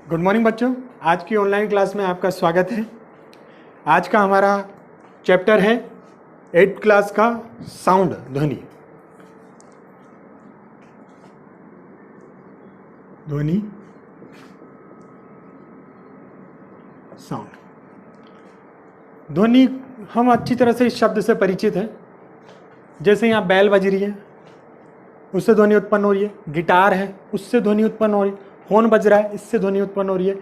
Good morning बच्चों, आज की ऑनलाइन क्लास में आपका स्वागत है। आज का हमारा चैप्टर है 8th क्लास का साउंड, ध्वनि। ध्वनि साउंड। ध्वनि हम अच्छी तरह से इस शब्द से परिचित हैं। जैसे यहाँ बैल बज रही है, उससे ध्वनि उत्पन्न हो रही है। गिटार है, उससे ध्वनि उत्पन्न हो रही है। फोन बज रहा है, इससे ध्वनि उत्पन्न हो रही है।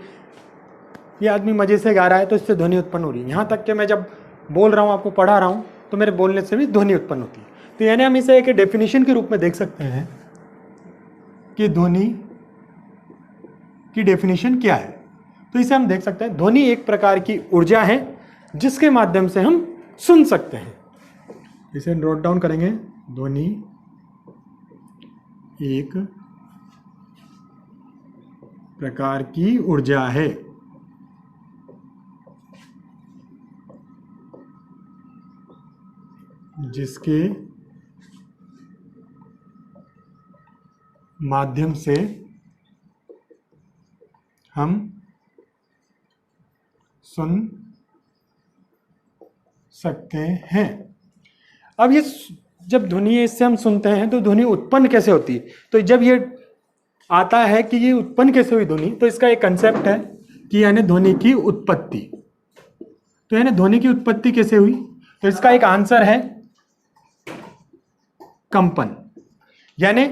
ये आदमी मज़े से गा रहा है तो इससे ध्वनि उत्पन्न हो रही है। यहाँ तक कि मैं जब बोल रहा हूँ, आपको पढ़ा रहा हूँ, तो मेरे बोलने से भी ध्वनि उत्पन्न होती है। तो यानी हम इसे एक डेफिनेशन के रूप में देख सकते हैं कि ध्वनि की डेफिनेशन क्या है। तो इसे हम देख सकते हैं, ध्वनि एक प्रकार की ऊर्जा है जिसके माध्यम से हम सुन सकते हैं। इसे नोट डाउन करेंगे। ध्वनि एक प्रकार की ऊर्जा है जिसके माध्यम से हम सुन सकते हैं। अब ये जब ध्वनि इससे हम सुनते हैं तो ध्वनि उत्पन्न कैसे होती है। तो जब ये आता है कि ये उत्पन्न कैसे हुई ध्वनि, तो इसका एक कंसेप्ट है कि यानी ध्वनि की उत्पत्ति। तो यानी ध्वनि की उत्पत्ति कैसे हुई, तो इसका एक आंसर है कंपन। यानी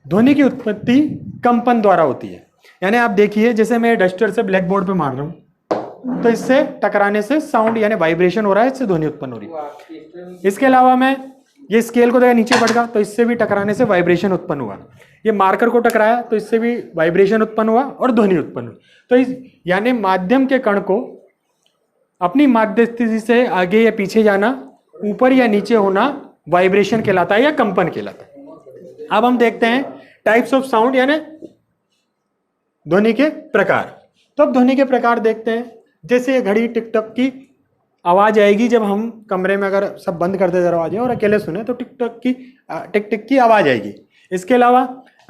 ध्वनि की उत्पत्ति कंपन द्वारा होती है। यानी आप देखिए, जैसे मैं डस्टर से ब्लैक बोर्ड पे मार रहा हूं तो इससे टकराने से साउंड यानी वाइब्रेशन हो रहा है, इससे ध्वनि उत्पन्न हो रही है। इसके अलावा मैं ये स्केल को देखा नीचे बढ़ गया तो इससे भी टकराने से वाइब्रेशन उत्पन्न हुआ। ये मार्कर को टकराया तो इससे भी वाइब्रेशन उत्पन्न हुआ और ध्वनि उत्पन्न हुई। तो इस यानी माध्यम के कण को अपनी माध्य स्थिति से आगे या पीछे जाना, ऊपर या नीचे होना वाइब्रेशन कहलाता है या कंपन कहलाता है। अब हम देखते हैं टाइप्स ऑफ साउंड यानी ध्वनि के प्रकार। तो अब ध्वनि के प्रकार देखते हैं। जैसे ये घड़ी टिक टक की आवाज आएगी जब हम कमरे में अगर सब बंद कर दे दरवाजे और अकेले सुने तो टिक टिक की आवाज आएगी। इसके अलावा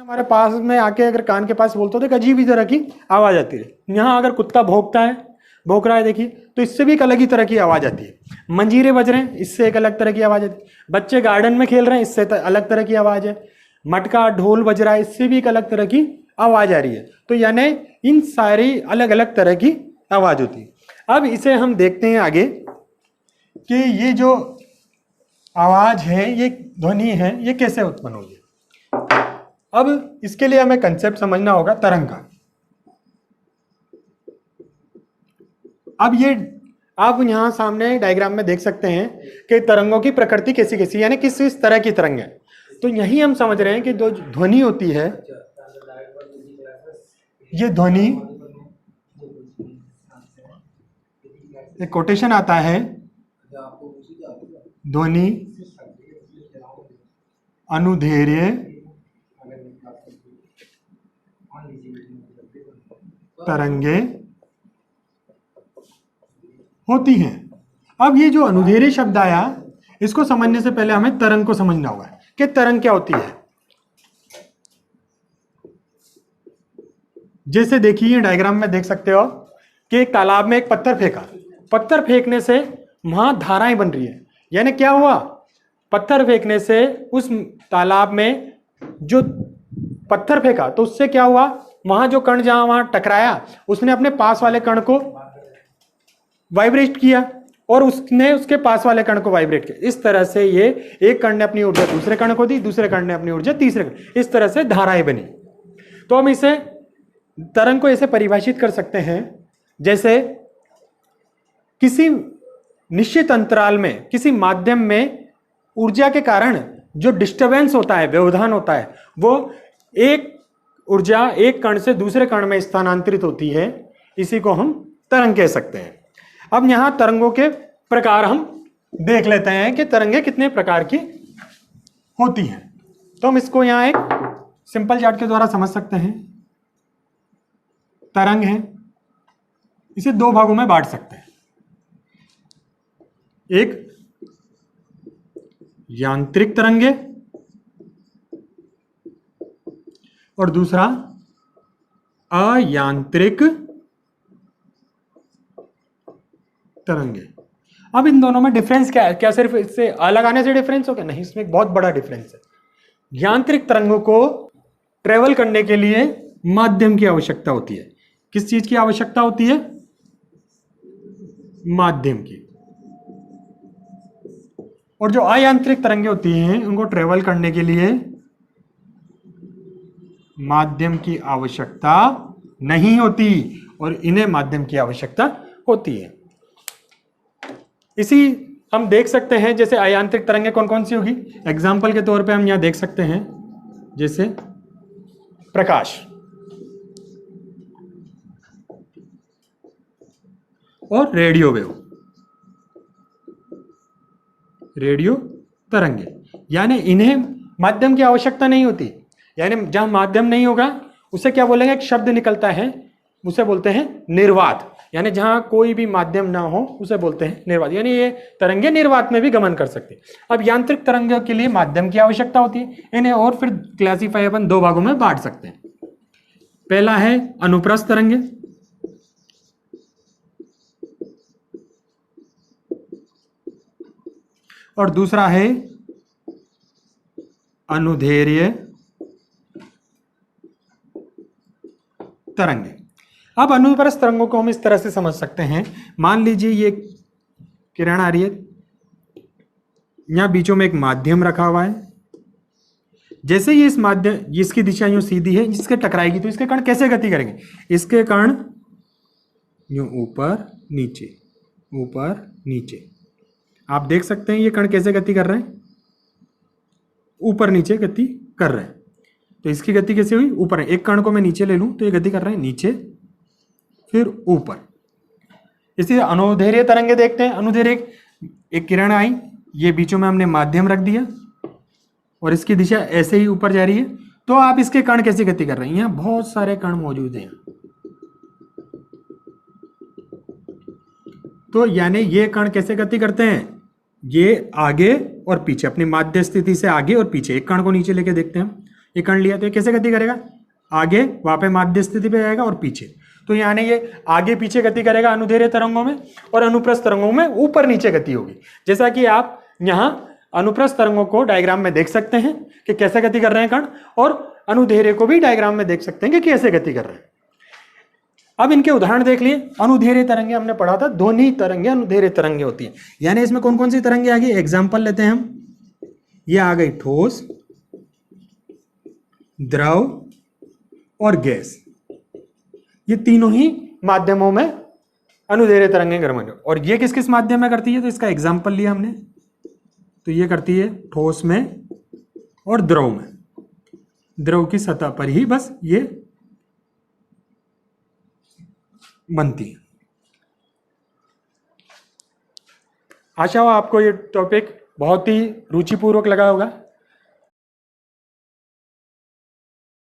हमारे पास में आके अगर कान के पास बोलते हो तो अजीब ही तरह की आवाज आती है। यहाँ अगर कुत्ता भौंक रहा है देखिए, तो इससे भी एक अलग ही तरह की आवाज आती है। मंजीरे बज रहे हैं, इससे एक अलग तरह की आवाज आती है। बच्चे गार्डन में खेल रहे हैं, इससे अलग तरह की आवाज है। मटका ढोल बज रहा है, इससे भी एक अलग तरह की आवाज आ रही है। तो यानी इन सारी अलग अलग तरह की आवाज होती है। अब इसे हम देखते हैं आगे कि ये जो आवाज है, ये ध्वनि है, ये कैसे उत्पन्न हुई है। अब इसके लिए हमें कंसेप्ट समझना होगा तरंग का। अब ये आप यहां सामने डायग्राम में देख सकते हैं कि तरंगों की प्रकृति कैसी कैसी, यानी किस तरह की तरंग है। तो यही हम समझ रहे हैं कि जो ध्वनि होती है, ये ध्वनि, एक कोटेशन आता है, ध्वनि अनुदैर्घ्य तरंगे होती हैं। अब ये जो अनुदैर्घ्य शब्द आया, इसको समझने से पहले हमें तरंग को समझना होगा कि तरंग क्या होती है। जैसे देखिए डायग्राम में देख सकते हो कि एक तालाब में एक पत्थर फेंका। पत्थर फेंकने से वहां धाराएं बन रही है। यानी क्या हुआ, पत्थर फेंकने से उस तालाब में जो पत्थर फेंका तो उससे क्या हुआ, वहां जो कण जहां वहां टकराया उसने अपने पास वाले कण को वाइब्रेट किया और उसने उसके पास वाले कण को वाइब्रेट किया। इस तरह से ये एक कण ने अपनी ऊर्जा दूसरे कण को दी, दूसरे कण ने अपनी ऊर्जा तीसरे कण, इस तरह से धाराएं बनी। तो हम इसे तरंग को ऐसे परिभाषित कर सकते हैं, जैसे किसी निश्चित अंतराल में, किसी माध्यम में ऊर्जा के कारण जो डिस्टरबेंस होता है, व्यवधान होता है, वो एक ऊर्जा एक कण से दूसरे कण में स्थानांतरित होती है। इसी को हम तरंग कह सकते हैं। अब यहां तरंगों के प्रकार हम देख लेते हैं कि तरंगें कितने प्रकार की होती हैं। तो हम इसको यहां एक सिंपल चार्ट के द्वारा समझ सकते हैं। तरंग है, इसे दो भागों में बांट सकते हैं। एक यांत्रिक तरंगे और दूसरा अयांत्रिक तरंगे। अब इन दोनों में डिफरेंस क्या है? क्या सिर्फ इससे अ लगाने से डिफरेंस हो गया? नहीं, इसमें एक बहुत बड़ा डिफरेंस है। यांत्रिक तरंगों को ट्रेवल करने के लिए माध्यम की आवश्यकता होती है। किस चीज की आवश्यकता होती है? माध्यम की। और जो अयांत्रिक तरंगे होती हैं उनको ट्रेवल करने के लिए माध्यम की आवश्यकता नहीं होती और इन्हें माध्यम की आवश्यकता होती है। इसी हम देख सकते हैं, जैसे अयांत्रिक तरंगे कौन कौन सी होगी। एग्जाम्पल के तौर पे हम यहां देख सकते हैं, जैसे प्रकाश और रेडियो वेव, रेडियो तरंगे, यानी इन्हें माध्यम की आवश्यकता नहीं होती। यानी जहां माध्यम नहीं होगा उसे क्या बोलेंगे? एक शब्द निकलता है, उसे बोलते हैं निर्वात। यानी जहां कोई भी माध्यम ना हो उसे बोलते हैं निर्वात। यानी ये तरंगे निर्वात में भी गमन कर सकते हैं। अब यांत्रिक तरंगों के लिए माध्यम की आवश्यकता होती है। इन्हें और फिर क्लासीफाई अपन दो भागों में बांट सकते हैं। पहला है अनुप्रस्थ तरंगे और दूसरा है अनुदैर्ध्य तरंगे। अब अनुप्रस्थ तरंगों को हम इस तरह से समझ सकते हैं, मान लीजिए ये किरण आ रही है, यहां बीचों में एक माध्यम रखा हुआ है। जैसे ही इस माध्यम, इसकी दिशा यूं सीधी है, इसके टकराएगी तो इसके कण कैसे गति करेंगे? इसके कण यूं ऊपर नीचे, ऊपर नीचे। आप देख सकते हैं ये कण कैसे गति कर रहे हैं? ऊपर नीचे गति कर रहे हैं। तो इसकी गति कैसे हुई? ऊपर। एक कण को मैं नीचे ले लूं तो ये गति कर रहे हैं नीचे फिर ऊपर। इसी अनुदैर्ध्य तरंगे देखते हैं। अनुदैर्ध्य, एक किरण आई, ये बीचों में हमने माध्यम रख दिया और इसकी दिशा ऐसे ही ऊपर जा रही है, तो आप इसके कण कैसे गति कर रहे हैं? यहां बहुत सारे कण मौजूद हैं, तो यानी ये कण कैसे गति करते हैं? ये आगे और पीछे, अपनी माध्य स्थिति से आगे और पीछे। एक कण को नीचे लेके देखते हैं हम, ये कण लिया तो ये कैसे गति करेगा? आगे, वहां पे माध्य स्थिति पे जाएगा और पीछे। तो यानी ये आगे पीछे गति करेगा अनुदैर्ध्य तरंगों में, और अनुप्रस्थ तरंगों में ऊपर नीचे गति होगी। जैसा कि आप यहां अनुप्रस्थ तरंगों को डायग्राम में देख सकते हैं कि कैसे गति कर रहे हैं कण, और अनुदैर्ध्य को भी डायग्राम में देख सकते हैं कि कैसे गति कर रहे हैं। अब इनके उदाहरण देख लिए। अनुदैर्ध्य तरंगे हमने पढ़ा था, ध्वनि तरंगे अनुदैर्ध्य तरंगे होती है। यानी इसमें कौन कौन सी तरंगे आ गई? एग्जाम्पल लेते हैं हम, ये आ गई ठोस, द्रव और गैस। ये तीनों ही माध्यमों में अनुदैर्ध्य तरंगें गमन। और ये किस किस माध्यम में करती है? तो इसका एग्जाम्पल लिया हमने, तो ये करती है ठोस में और द्रव में। द्रव की सतह पर ही बस ये बनती है। आशा हो आपको ये टॉपिक बहुत ही रुचिपूर्वक लगा होगा।